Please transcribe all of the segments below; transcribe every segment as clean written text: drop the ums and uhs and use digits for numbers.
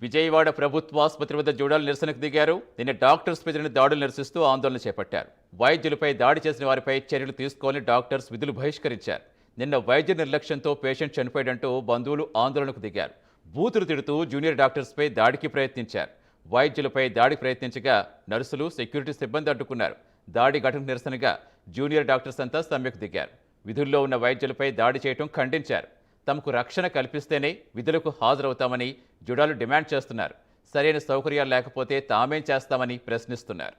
విజయవాడ ప్రభుత్వ ఆసుపత్రి వద్ద జూడాలు నిరసనకు దిగారు. నిన్న డాక్టర్స్ మీద దాడులు నిరసిస్తూ ఆందోళన చేపట్టారు. వైద్యులపై దాడి చేసిన వారిపై చర్యలు తీసుకోవాలని డాక్టర్స్ విధులు బహిష్కరించారు. నిన్న వైద్య నిర్లక్ష్యంతో పేషెంట్ చనిపోయాడంటూ బంధువులు ఆందోళనకు దిగారు. బూతులు తిడుతూ జూనియర్ డాక్టర్స్పై దాడికి ప్రయత్నించారు. వైద్యులపై దాడికి ప్రయత్నించగా నర్సులు, సెక్యూరిటీ సిబ్బంది అడ్డుకున్నారు. దాడి ఘటనకు నిరసనగా జూనియర్ డాక్టర్స్ అంతా సమ్మెకు దిగారు. విధుల్లో ఉన్న వైద్యులపై దాడి చేయడం ఖండించారు. తమకు రక్షణ కల్పిస్తేనే విధులకు హాజరవుతామని జుడాలు డిమాండ్ చేస్తున్నారు. సరైన సౌకర్యాలు లేకపోతే తామేం చేస్తామని ప్రశ్నిస్తున్నారు.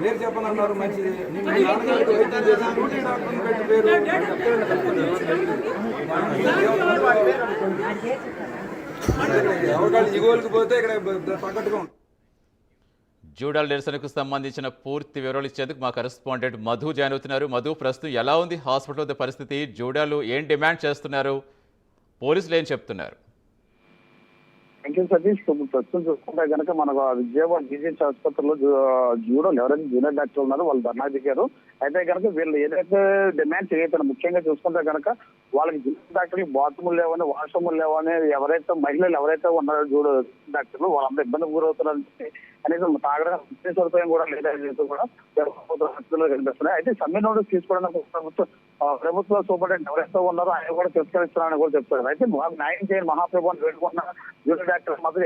పేరు చెప్పనన్నారు మంచిది. ఎవరికాళ్ళు దిగువలకు పోతే ఇక్కడ పక్కట్టుగా ఉంటుంది. జూడాల నిరసనకు సంబంధించిన పూర్తి వివరాలు ఇచ్చేందుకు మా కరెస్పాండెంట్ మధు జాయిన్ అవుతున్నారు. మధు, ప్రస్తుతం ఎలా ఉంది హాస్పిటల్ వద్ద పరిస్థితి? జూడాలు ఏం డిమాండ్ చేస్తున్నారు? పోలీసులు ఏం చెప్తున్నారు? సతీష్, ప్రస్తుతం చూసుకుంటే కనుక మన విజయవాడ జీజీహెచ్ ఆసుపత్రిలో జూడాలు ఎవరైతే జూనియర్ డాక్టర్లు ఉన్నారో వాళ్ళు ధర్నా దిగారు. అయితే కనుక వీళ్ళు ఏదైతే డిమాండ్స్ ఏదైతే ముఖ్యంగా చూసుకుంటే కనుక వాళ్ళకి జూనియర్ డాక్టర్కి బాత్రూములు లేవని, వాష్రూములు లేవని, ఎవరైతే మహిళలు ఎవరైతే ఉన్నారో జూనియర్ డాక్టర్లు వాళ్ళంతా ఇబ్బంది గురవుతున్నారని, కనీసం తాగడానికి సదుపాయం కూడా లేదని కూడా కనిపిస్తున్నాయి. అయితే సమ్మె నోటీస్ తీసుకోవడానికి ప్రభుత్వ సూపరింటెండెంట్ ఎవరైతే ఉన్నారో ఆయన కూడా తిరస్కరిస్తున్నారని కూడా చెప్తారు. అయితే మాకు న్యాయం చేయని మహాప్రభుత్వం వేడుకున్న జూనియర్ డాక్టర్ మాత్రం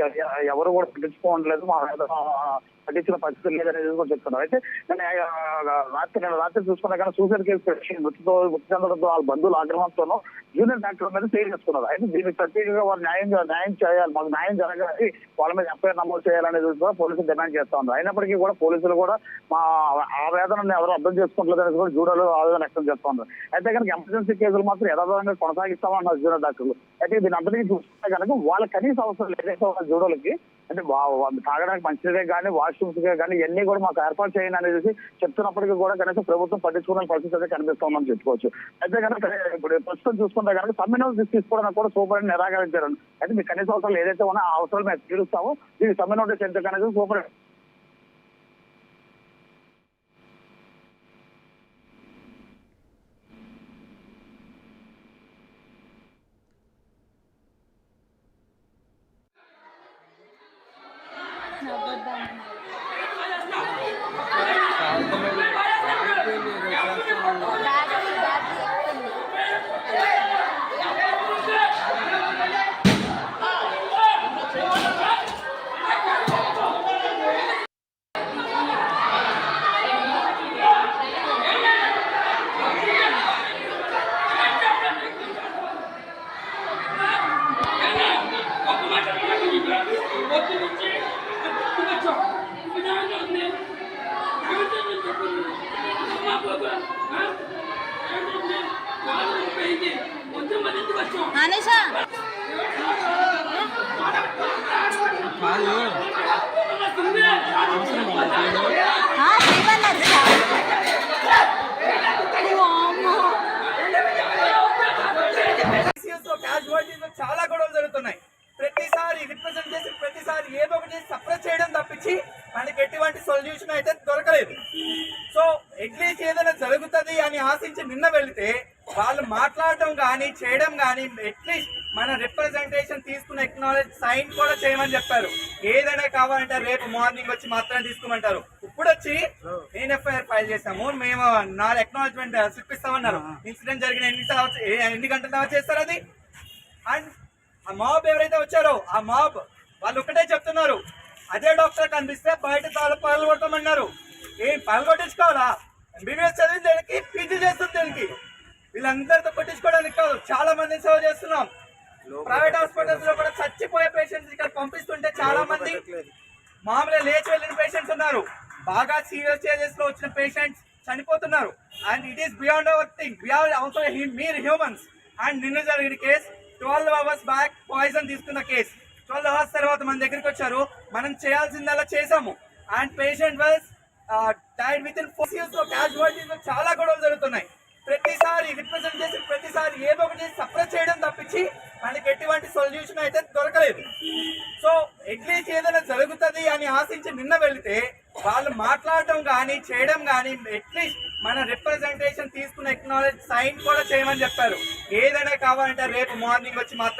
ఎవరు కూడా పట్టించుకోవట్లేదు, మా పట్టించిన పరిస్థితి లేదనేది కూడా చెప్తున్నారు. అయితే నేను రాత్రి చూసుకున్నా కానీ సూసైడ్ కేసు మృతి చెందడంతో వాళ్ళ బంధువుల ఆగ్రహంతోనూ జూనియర్ డాక్టర్ మీద చర్య చేసుకున్నారు. అయితే దీనికి ప్రత్యేకంగా వారు న్యాయం చేయాలి, మాకు న్యాయం జరగాలి, వాళ్ళ మీద ఎఫ్ఐఆర్ నమోదు చేయాలనేది కూడా పోలీసులు డిమాండ్ చేస్తా ఉన్నారు. అయినప్పటికీ కూడా పోలీసులు కూడా మా ఆవేదనని ఎవరు అర్థం చేసుకుంటలేదు అనేది కూడా జూడాలు ఆవేదన వ్యక్తం చేస్తా ఉన్నారు. అయితే కనుక ఎమర్జెన్సీ కేసులు మాత్రం యథాతథంగా కొనసాగిస్తామన్నారు జూనియర్ డాక్టర్లు. అయితే దీని అందరికీ చూసుకుంటే కనుక వాళ్ళ కనీస అవసరం ఏదైతే వాళ్ళ జూడలకి అంటే తాగడానికి మంచిదే కానీ, వాష్రూమ్స్ కానీ ఇవన్నీ కూడా మాకు ఏర్పాటు చేయండి అనేది చెప్తున్నప్పటికీ కూడా కనీసం ప్రభుత్వం పట్టించుకున్న పరిస్థితి అయితే కనిపిస్తామని చెప్పుకోవచ్చు. అయితే కనుక ఇప్పుడు ప్రస్తుతం చూసుకుంటే కనుక సమ్మె నోటీస్ తీసుకోవడానికి కూడా సూపరింటెండెంట్ నిరాకరించారు. అయితే మీ కనీస అవసరాలు ఏదైతే ఉన్నా ఆ అవసరాలు మేము తీరుస్తాము, దీనికి సమ్మె నోటీస్ ఎంత కనీసం సూపరింటెండెంట్ చాలా గొడవలు జరుగుతున్నాయి. ప్రతిసారి రిప్రజెంట్ చేసి ప్రతిసారి ఏదో ఒకటి సప్రెస్ చేయడం తప్పించి మనకి ఎటువంటి సొల్యూషన్ అయితే దొరకలేదు. సో అట్లీస్ట్ ఏదైనా జరుగుతుంది అని ఆశించి నిన్న వెళితే వాళ్ళు మాట్లాడటం కానీ చేయడం కానీ అట్లీస్ట్ మన రిప్రజెంటేషన్ తీసుకున్న ఎక్నాలెడ్జ్ సైన్ కూడా చేయమని చెప్పారు. ఏదైనా కావాలంటే రేపు మార్నింగ్ వచ్చి మాత్రమే తీసుకోమంటారు. ఇప్పుడు వచ్చి నేను ఎఫ్ఐఆర్ ఫైల్ చేసాము, మేము నా ఎక్నాలెడ్జ్మెంట్ స్లిప్ ఇస్తామన్నారు. ఇన్సిడెంట్ జరిగిన ఎన్ని గంటల తర్వాత చేస్తారు అది? అండ్ ఆ మాబ్ ఎవరైతే వచ్చారో ఆ మాబ్ వాళ్ళు ఒకటే చెప్తున్నారు, అదే డాక్టర్ కనిపిస్తే బయట పగలు కొడతామన్నారు. ఏం పగలు కొట్టించుకోవాలా? ఎంబీబీఎస్ చదివింది దేనికి, పీజీ చేస్తుంది దేనికి? వీళ్ళందరితో కొట్టించుకోవడానికి కాదు, చాలా మందిని సేవ చేస్తున్నాం. ప్రైవేట్ హాస్పిటల్స్ లో కూడా చచ్చిపోయే పేషెంట్స్ ఇక్కడ పంపిస్తుంటే చాలా మంది మామూలుగా లేచి వెళ్ళిన పేషెంట్స్ ఉన్నారు. బాగా సీరియస్ స్టేజెస్ లో వచ్చిన పేషెంట్స్ చనిపోతున్నారు. And it is beyond our thing, we are also మీరు హ్యూమన్స్. అండ్ నిన్న జరిగిన కేసు 12 hours బ్యాక్ పాయిజన్ తీసుకున్న కేసు 12 hours తర్వాత మన దగ్గరికి వచ్చారు. మనం చేయాల్సిందల్లా చేసాము. And patient was died with in 4 years లో క్యాజువాలిటీస్ చాలా గొడవలు జరుగుతున్నాయి. ప్రతిసారి రిప్రజెంట్ చేసి ప్రతిసారి ఏదో ఒకటి సప్రెస్ చేయడం తప్పించి మనకి ఎటువంటి సొల్యూషన్ అయితే దొరకలేదు. సో అట్లీస్ట్ ఏదైనా జరుగుతుంది అని ఆశించి నిన్న వెళితే వాళ్ళు మాట్లాడటం కానీ చేయడం కానీ అట్లీస్ట్ మన రిప్రజెంటేషన్ తీసుకున్న ఎక్నాలెడ్జ్ సైన్ కూడా చేయమని చెప్పారు. ఏదైనా కావాలంటే రేపు మార్నింగ్ వచ్చి మాత్రం